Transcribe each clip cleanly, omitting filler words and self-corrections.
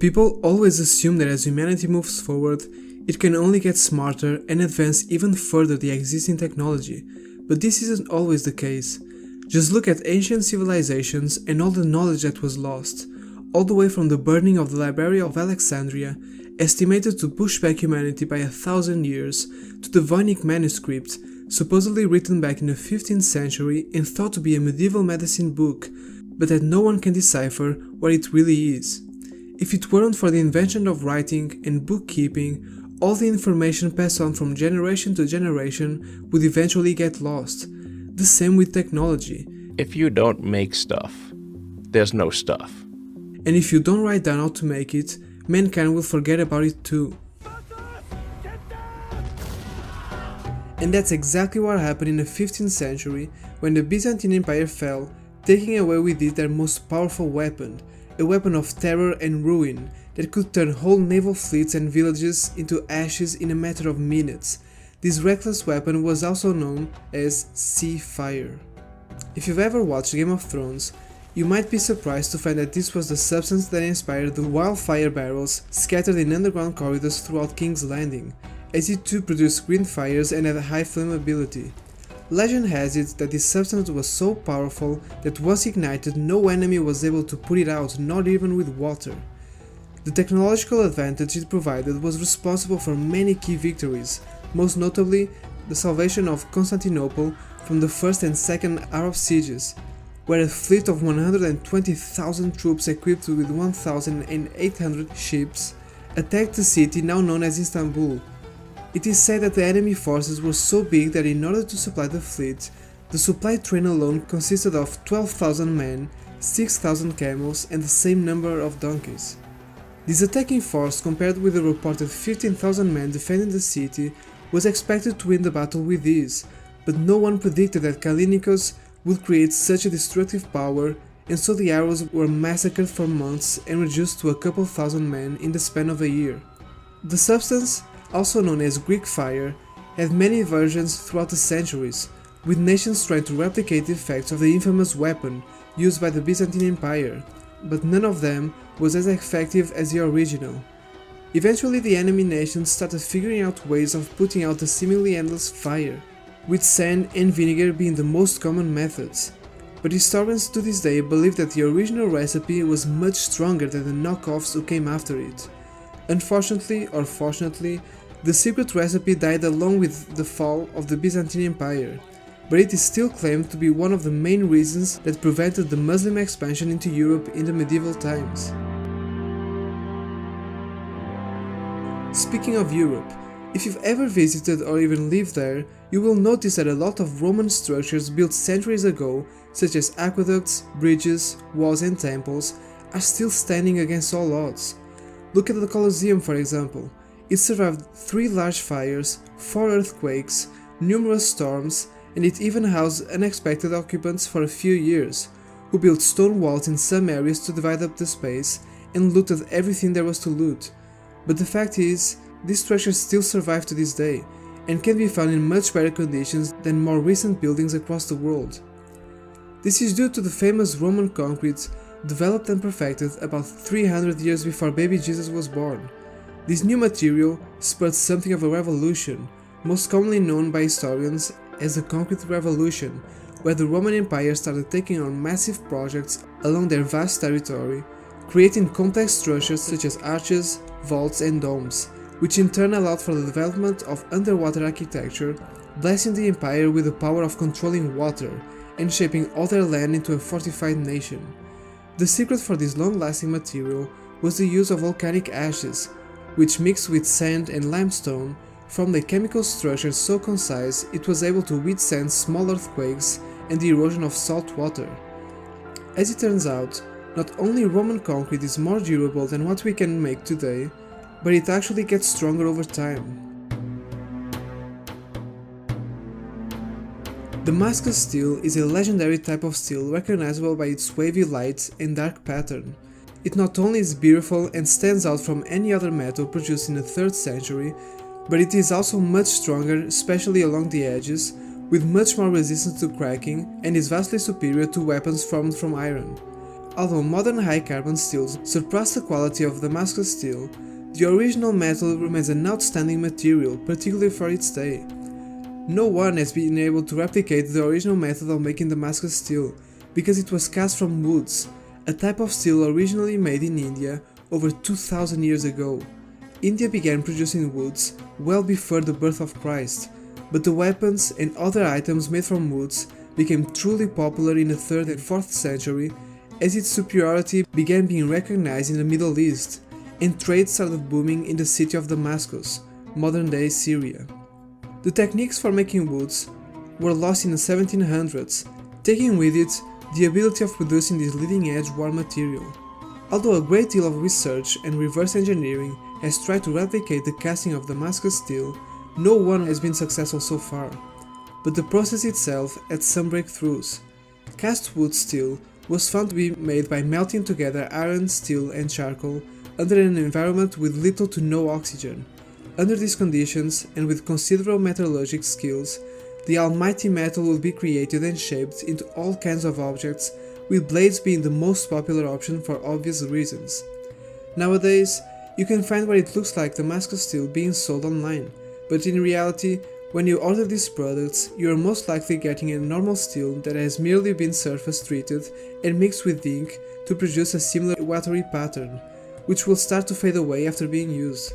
People always assume that as humanity moves forward, it can only get smarter and advance even further the existing technology, but this isn't always the case. Just look at ancient civilizations and all the knowledge that was lost, all the way from the burning of the Library of Alexandria, estimated to push back humanity by 1,000 years, to the Voynich manuscript, supposedly written back in the 15th century and thought to be a medieval medicine book, but that no one can decipher what it really is. If it weren't for the invention of writing and bookkeeping, all the information passed on from generation to generation would eventually get lost. The same with technology. If you don't make stuff, there's no stuff. And if you don't write down how to make it, mankind will forget about it too. And that's exactly what happened in the 15th century when the Byzantine Empire fell, taking away with it their most powerful weapon, a weapon of terror and ruin that could turn whole naval fleets and villages into ashes in a matter of minutes. This reckless weapon was also known as sea fire. If you've ever watched Game of Thrones, you might be surprised to find that this was the substance that inspired the wildfire barrels scattered in underground corridors throughout King's Landing, as it too produced green fires and had a high flammability. Legend has it that this substance was so powerful that once ignited no enemy was able to put it out, not even with water. The technological advantage it provided was responsible for many key victories, most notably the salvation of Constantinople from the First and Second Arab sieges, where a fleet of 120,000 troops equipped with 1,800 ships attacked the city now known as Istanbul. It is said that the enemy forces were so big that in order to supply the fleet, the supply train alone consisted of 12,000 men, 6,000 camels and the same number of donkeys. This attacking force, compared with the reported 15,000 men defending the city, was expected to win the battle with ease, but no one predicted that Callinicos would create such a destructive power, and so the Arabs were massacred for months and reduced to a couple thousand men in the span of a year. The substance, also known as Greek fire, had many versions throughout the centuries, with nations trying to replicate the effects of the infamous weapon used by the Byzantine Empire, but none of them was as effective as the original. Eventually the enemy nations started figuring out ways of putting out the seemingly endless fire, with sand and vinegar being the most common methods. But historians to this day believe that the original recipe was much stronger than the knockoffs who came after it. Unfortunately or fortunately, the secret recipe died along with the fall of the Byzantine Empire, but it is still claimed to be one of the main reasons that prevented the Muslim expansion into Europe in the medieval times. Speaking of Europe, if you've ever visited or even lived there, you will notice that a lot of Roman structures built centuries ago, such as aqueducts, bridges, walls and temples, are still standing against all odds. Look at the Colosseum for example. It survived 3 large fires, 4 earthquakes, numerous storms, and it even housed unexpected occupants for a few years, who built stone walls in some areas to divide up the space and looted everything there was to loot. But the fact is, these structures still survive to this day, and can be found in much better conditions than more recent buildings across the world. This is due to the famous Roman concrete developed and perfected about 300 years before baby Jesus was born. This new material spurred something of a revolution, most commonly known by historians as the Concrete Revolution, where the Roman Empire started taking on massive projects along their vast territory, creating complex structures such as arches, vaults and domes, which in turn allowed for the development of underwater architecture, blessing the empire with the power of controlling water and shaping all their land into a fortified nation. The secret for this long-lasting material was the use of volcanic ashes, which mixed with sand and limestone formed a chemical structure so concise it was able to withstand small earthquakes and the erosion of salt water. As it turns out, not only Roman concrete is more durable than what we can make today, but it actually gets stronger over time. Damascus steel is a legendary type of steel recognizable by its wavy light and dark pattern. It not only is beautiful and stands out from any other metal produced in the 3rd century, but it is also much stronger, especially along the edges, with much more resistance to cracking and is vastly superior to weapons formed from iron. Although modern high-carbon steels surpass the quality of Damascus steel, the original metal remains an outstanding material, particularly for its day. No one has been able to replicate the original method of making Damascus steel, because it was cast from woods, a type of steel originally made in India over 2000 years ago. India began producing woods well before the birth of Christ, but the weapons and other items made from woods became truly popular in the 3rd and 4th century as its superiority began being recognized in the Middle East, and trade started booming in the city of Damascus, modern-day Syria. The techniques for making woods were lost in the 1700s, taking with it the ability of producing this leading-edge war material. Although a great deal of research and reverse engineering has tried to replicate the casting of Damascus steel, no one has been successful so far. But the process itself had some breakthroughs. Cast wood steel was found to be made by melting together iron, steel and charcoal under an environment with little to no oxygen. Under these conditions, and with considerable metallurgic skills, the almighty metal would be created and shaped into all kinds of objects, with blades being the most popular option for obvious reasons. Nowadays, you can find what it looks like Damascus steel being sold online, but in reality, when you order these products, you are most likely getting a normal steel that has merely been surface treated and mixed with ink to produce a similar watery pattern, which will start to fade away after being used.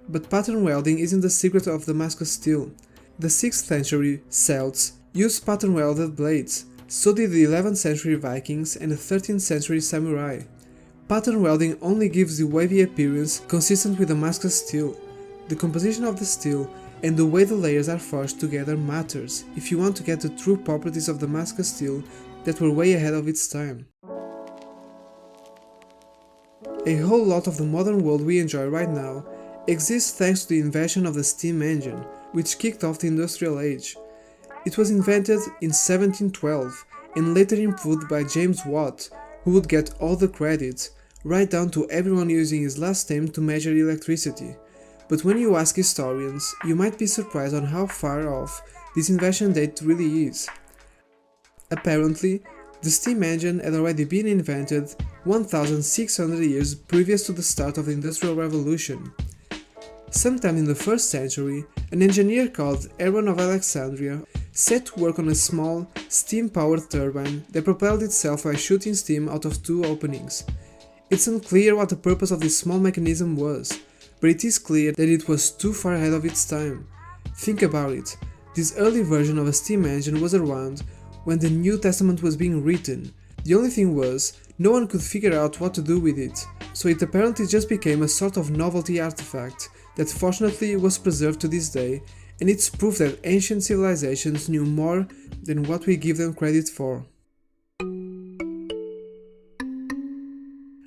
But pattern welding isn't the secret of Damascus steel. The 6th century Celts used pattern welded blades, so did the 11th century Vikings and the 13th century samurai. Pattern welding only gives the wavy appearance consistent with Damascus steel. The composition of the steel and the way the layers are forged together matters if you want to get the true properties of Damascus steel that were way ahead of its time. A whole lot of the modern world we enjoy right now exists thanks to the invention of the steam engine, which kicked off the industrial age. It was invented in 1712 and later improved by James Watt, who would get all the credit, right down to everyone using his last name to measure electricity. But when you ask historians, you might be surprised on how far off this invention date really is. Apparently, the steam engine had already been invented 1600 years previous to the start of the Industrial Revolution. Sometime in the 1st century, an engineer called Aaron of Alexandria set to work on a small, steam-powered turbine that propelled itself by shooting steam out of 2 openings. It's unclear what the purpose of this small mechanism was, but it is clear that it was too far ahead of its time. Think about it, this early version of a steam engine was around when the New Testament was being written. The only thing was, no one could figure out what to do with it, so it apparently just became a sort of novelty artifact that fortunately was preserved to this day, and it's proof that ancient civilizations knew more than what we give them credit for.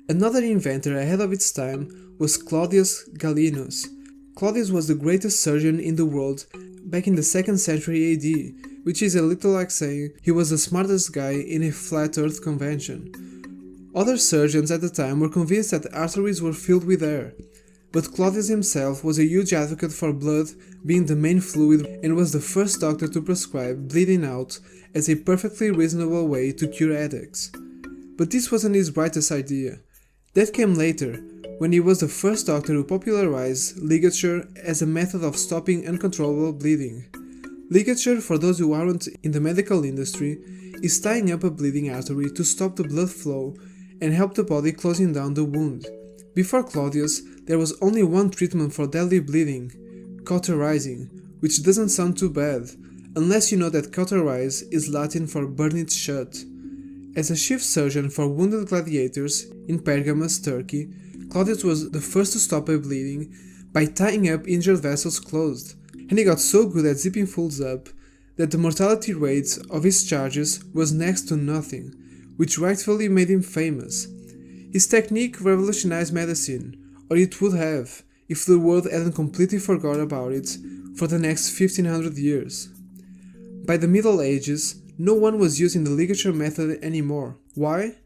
Another inventor ahead of its time was Claudius Galenus. Claudius was the greatest surgeon in the world back in the 2nd century AD, which is a little like saying he was the smartest guy in a flat earth convention. Other surgeons at the time were convinced that the arteries were filled with air, but Claudius himself was a huge advocate for blood being the main fluid and was the first doctor to prescribe bleeding out as a perfectly reasonable way to cure headaches. But this wasn't his brightest idea. That came later, when he was the first doctor who popularized ligature as a method of stopping uncontrollable bleeding. Ligature, for those who aren't in the medical industry, is tying up a bleeding artery to stop the blood flow and help the body closing down the wound. Before Claudius, there was only one treatment for deadly bleeding, cauterizing, which doesn't sound too bad, unless you know that cauterize is Latin for burn it shut. As a chief surgeon for wounded gladiators in Pergamus, Turkey, Claudius was the first to stop a bleeding by tying up injured vessels closed, and he got so good at zipping fools up that the mortality rate of his charges was next to nothing, which rightfully made him famous. His technique revolutionized medicine, or it would have, if the world hadn't completely forgot about it for the next 1500 years. By the Middle Ages, no one was using the ligature method anymore. Why?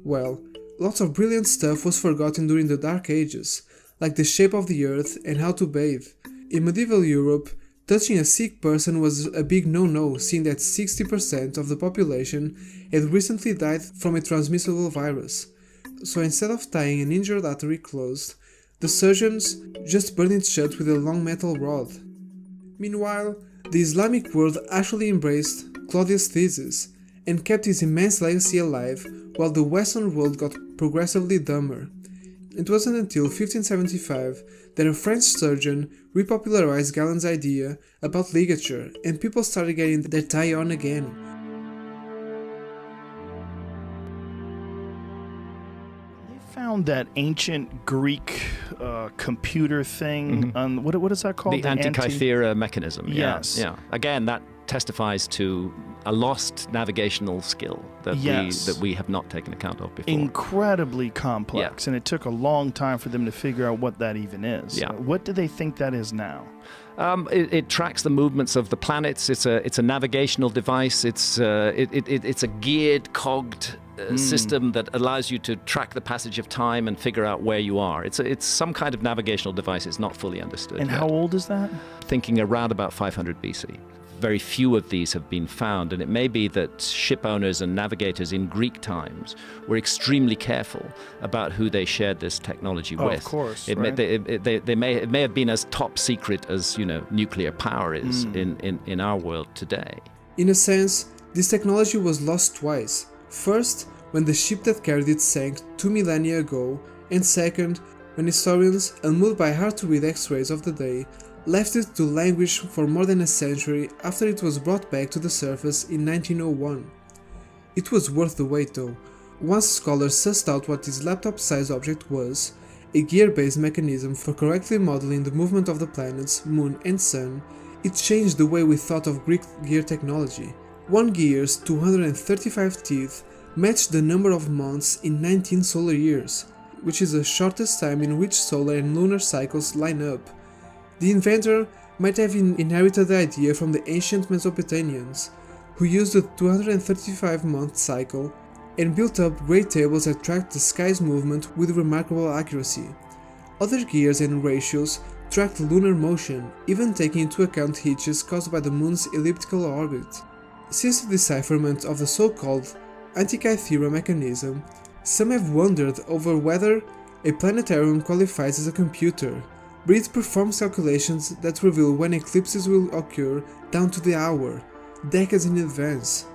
Well, lots of brilliant stuff was forgotten during the Dark Ages, like the shape of the earth and how to bathe. In medieval Europe, Touching a sick person was a big no-no, seeing that 60% of the population had recently died from a transmissible virus. So instead of tying an injured artery closed, the surgeons just burned it shut with a long metal rod. Meanwhile, the Islamic world actually embraced Claudius' thesis and kept his immense legacy alive while the Western world got progressively dumber. It wasn't until 1575 that a French surgeon repopularized Galen's idea about ligature and people started getting their tie on again. Found that ancient Greek computer thing on what is that called? The Antikythera mechanism. Yes. Yeah. Again, that testifies to a lost navigational skill that we have not taken account of before. Incredibly complex, and it took a long time for them to figure out what that even is. Yeah. What do they think that is now? It tracks the movements of the planets. It's a navigational device. It's a geared, cogged system that allows you to track the passage of time and figure out where you are. It's some kind of navigational device. It's not fully understood. And yet. how old is that? Thinking around about 500 BC. Very few of these have been found, and it may be that ship owners and navigators in Greek times were extremely careful about who they shared this technology with. Of course, it may have been as top secret as nuclear power is in our world today. In a sense, this technology was lost twice. First, when the ship that carried it sank 2 millennia ago, and second, when historians, unmoved by hard-to-read X-rays of the day, left it to languish for more than a century after it was brought back to the surface in 1901. It was worth the wait though. Once scholars sussed out what this laptop-sized object was, a gear-based mechanism for correctly modeling the movement of the planets, moon and sun, it changed the way we thought of Greek gear technology. One gear's 235 teeth matched the number of months in 19 solar years, which is the shortest time in which solar and lunar cycles line up. The inventor might have inherited the idea from the ancient Mesopotamians, who used the 235-month cycle and built up great tables that tracked the sky's movement with remarkable accuracy. Other gears and ratios tracked lunar motion, even taking into account hitches caused by the moon's elliptical orbit. Since the decipherment of the so-called Antikythera mechanism, some have wondered over whether a planetarium qualifies as a computer, but it performs calculations that reveal when eclipses will occur down to the hour, decades in advance.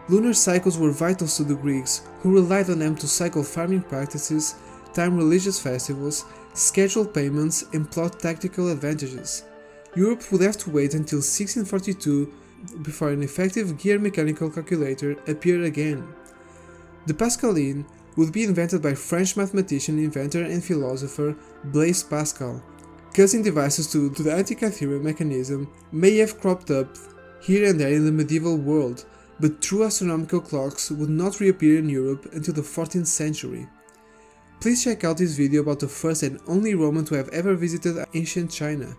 Lunar cycles were vital to the Greeks, who relied on them to cycle farming practices, time religious festivals, schedule payments, and plot tactical advantages. Europe would have to wait until 1642 before an effective gear mechanical calculator appeared again. The Pascaline would be invented by French mathematician, inventor, and philosopher Blaise Pascal. Cousin devices to the Antikythera mechanism may have cropped up here and there in the medieval world, but true astronomical clocks would not reappear in Europe until the 14th century. Please check out this video about the first and only Roman to have ever visited ancient China.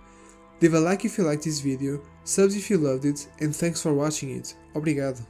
Leave a like if you liked this video, subs if you loved it, and thanks for watching it. Obrigado.